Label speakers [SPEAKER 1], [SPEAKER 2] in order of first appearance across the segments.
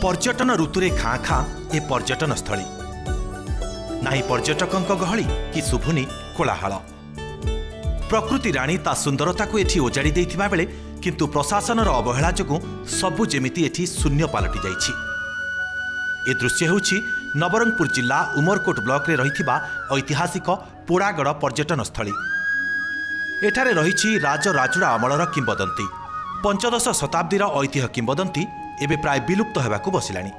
[SPEAKER 1] पर्यटन ऋतुरे खाँ खाँ ए पर्यटन स्थली नाही पर्यटकों गहली कि शुभुनी कोलाहल। प्रकृति राणी ता सुंदरता को एठी ओजाड़ी देइथिबा बेले किंतु प्रशासनर अवहेला जोगु सबु जेमिति एठी शून्य पलटि जाइछि। ए दृश्य हेउछि नवरंगपुर जिला उमरकोट ब्लॉक रे रहिथिबा ऐतिहासिक पोड़ागढ़ पर्यटन स्थली। एठारे रहिछि राजराजुड़ा अमलर किंबदंती। पंचदश शताब्दीर ऐतिह्य किंबदंती एबे प्राय विलुप्त हेबाकू बसिलानी।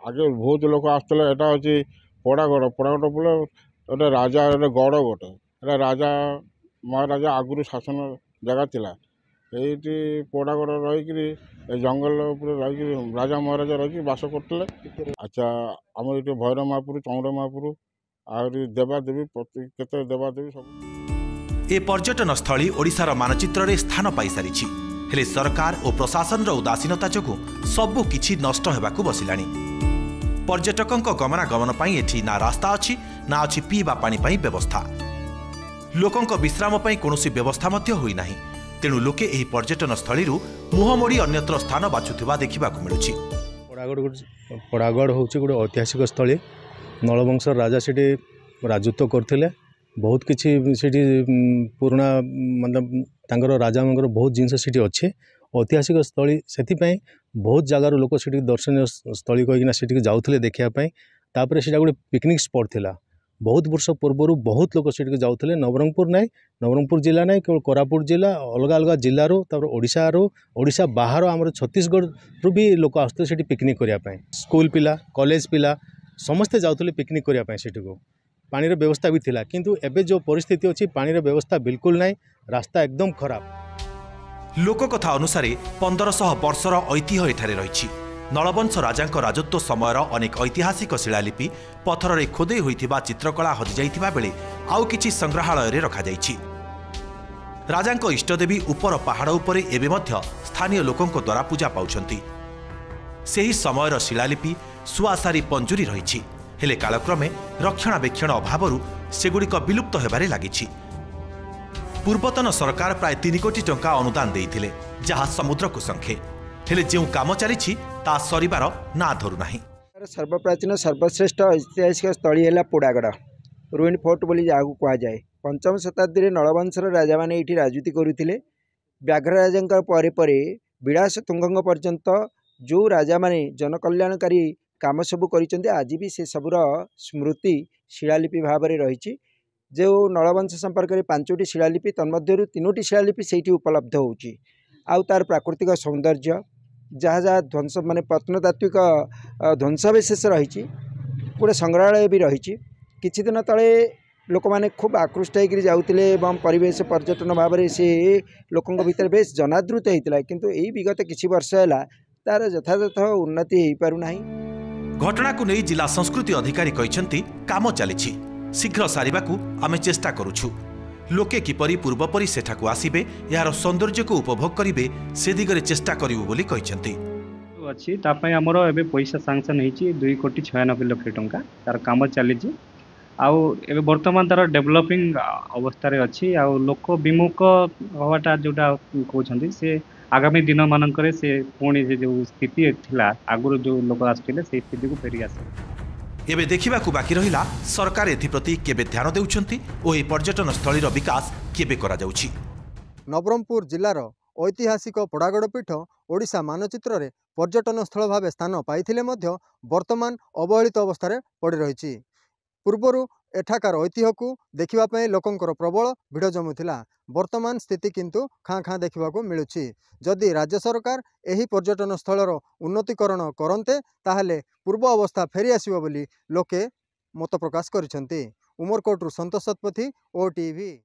[SPEAKER 2] आगे बहुत लोक आसुले। एटा होछि पोड़ागढ़। पोड़ागढ़ बोले एटा राजा गढ़ गोटे। एटा राजा महाराजा आगुरी शासन जगह थिला। एठी पोड़ागढ़ रहिकरी जंगल ऊपर रहिकरी राजा महाराजा रहिकरी बास करथले। अच्छा हमर एठी भैरव महापुर चौड़ महापुर आउरी देवादेवी प्रति केते देवादेवी सब।
[SPEAKER 1] ए पर्यटन स्थली ओडिशार मानचित्र रे स्थान पाई सारिछि। हेले सरकार और प्रशासन उदासीनता जोगु सबु किछि नष्ट हेबाकू बसिलानी। पर्यटकों गमनागमन पाई एठी ना रास्ता अछि ना अछि पीवा पानी पाई व्यवस्था। लोकों विश्राम पाई कोनोसी व्यवस्था मध्य होई नाही। तेणु लोके एही पर्यटन स्थली मुह मोड़ी अन्यत्र स्थान बाछुथिबा देखिबाकू मिलुछि।
[SPEAKER 3] पोड़ागढ़ होछि गोटे ऐतिहासिक स्थली। नलवंश राजा सेठी राजत्व करथिले। बहुत किछि सेठी पुराना मतलब तांकर राजा मंगर बहुत जिनस सेठी अच्छे ऐतिहासिक स्थली। सेथिपई बहुत जगार लोक सेठी दर्शनीय स्थली कहिना सेठी जाउथले देखिया पई। तापर सेटा गोटे पिकनिक स्पॉट थिला। बहुत वर्ष पूर्व बहुत लोक सेठी जाउथले। नवरंगपुर नहीं नवरंगपुर जिला नहीं केवल कोरापुट जिला अलग अलग जिल्लारो तापर ओडिशा बाहर आमर छत्तीसगढ़ रु भी लोक आसते सेठी पिकनिक करिया पई। स्कूल पिला कॉलेज पिला समस्ते जाउथले पिकनिक करिया पई। सेठी को पानी रे व्यवस्था भी थिला किंतु एबे जो परिस्थिति अछि पानी रे व्यवस्था बिल्कुल नहीं। रास्ता एकदम खराब।
[SPEAKER 1] लोक कथा अनुसार 1500 वर्षर ऐतिह्य एठारे रहिछि। नलवंश राजांक राजत्व समयर अनेक ऐतिहासिक शिलालिपि पथर रे खोदे होइथिबा चित्रकला हजि जाइथिबा बेले आउ किछि संग्रहालय रे रखा जाइछि। राजांक इष्टदेवी उपर पहाड़ उपरे एबे मध्य स्थानीय लोकंक द्वारा पूजा पाउछंती। सेही समयर शिलालिपि सुआसारी पंजुरी रहिछि। हेले कालक्रमे रक्षणाबेक्षण अभावरु सेगुड़िक विलुप्त हेबारे लागिछि। पूर्वतन सरकार प्राय 3 कोटी टंका अनुदान देइथिले जहा समुद्र को संखे। हेले जेउ काम चलिछि ता सरिबार ना धरु नाही।
[SPEAKER 4] सर्वप्राचीन सर्वश्रेष्ठ ऐतिहासिक स्थली है पोड़ागढ़ रुइन फोर्ट बोली जहाँ कह जाए। पंचम शताब्दी नलवंशर राजा मैंने ये राजनीति करुले। व्याघ्र राजा परे विलास तुंग पर्यंत जो राजा मैंने जनकल्याणकारी काम सबू कर आज भी से सबूर स्मृति शिलालिपि भाव में रही। जो नलवंश संपर्क में 5टी शिलालिपि तन्मध्यरु 3टी शिलालिपि से उपलब्ध होउची। आउ तार प्राकृतिक सौंदर्य जहाँ जहाँ ध्वंस माने प्रत्नतात्विक ध्वंसावशेष रही। गोटे संग्रहालय भी रही। किछि दिन तले लोक मैंने खूब आकृष्ट होकर जाउतिले एवं परिवेश पर्यटन भाव में से लोकों भीतर बेस जनादृत होता। किंतु यही विगत किछि वर्ष है तार यथायथ उन्नति हो पारु नाही।
[SPEAKER 1] घटना को नहीं जिला संस्कृति अधिकारी कहते काम चली शीघ्र सारिबाकू आमे चेष्टा करुछु। लोके किपरि पूर्वपरि सेठाकू आसिबे यार सौंदर्य को उपभोग करिवे से दिगरे चेष्टा करिवु बोली कहछन्ती।
[SPEAKER 5] अछि तापय हमरो एबे पैसा सैंक्शन हेछि 2 कोटी 96 लाख टंका तार काम चली। आउ एबे वर्तमान तार डेवलपिंग अवस्था रे अछि। आउ लोक विमुख हवाटा जोटा कहछन्ती से आगामी दिन मानकरे से पुणी से जो स्थिति थिला आगुर जो लोक आसथिले से स्थिति को फेरी आसे।
[SPEAKER 1] एबे देखिबाकू बाकी रहिला सरकार एथिप्रति केबे ध्यान देउछन्ती ओ ए पर्यटन स्थलीर विकास केबे करा जाउछि।
[SPEAKER 6] नवरंगपुर जिलार ऐतिहासिक पोड़ागढ़ पीठ ओडिशा मानचित्र रे पर्यटन स्थल भाव स्थान पाइथिले मध्य वर्तमान अवहेलित अवस्था पड़ रही। पूर्वर एठाकार ऐतिह्य को देखा लोकंकर प्रबल भिड़ जमुला। वर्तमान स्थिति किंतु खाँ खाँ देखा मिलूँ। जदि राज्य सरकार यही पर्यटन स्थलर उन्नतीकरण करते ताहले पूर्व अवस्था फेरी आसिबो बोली लोके मत प्रकाश करिसेंती। उमरकोटरू संतोष शतपथी, OTV।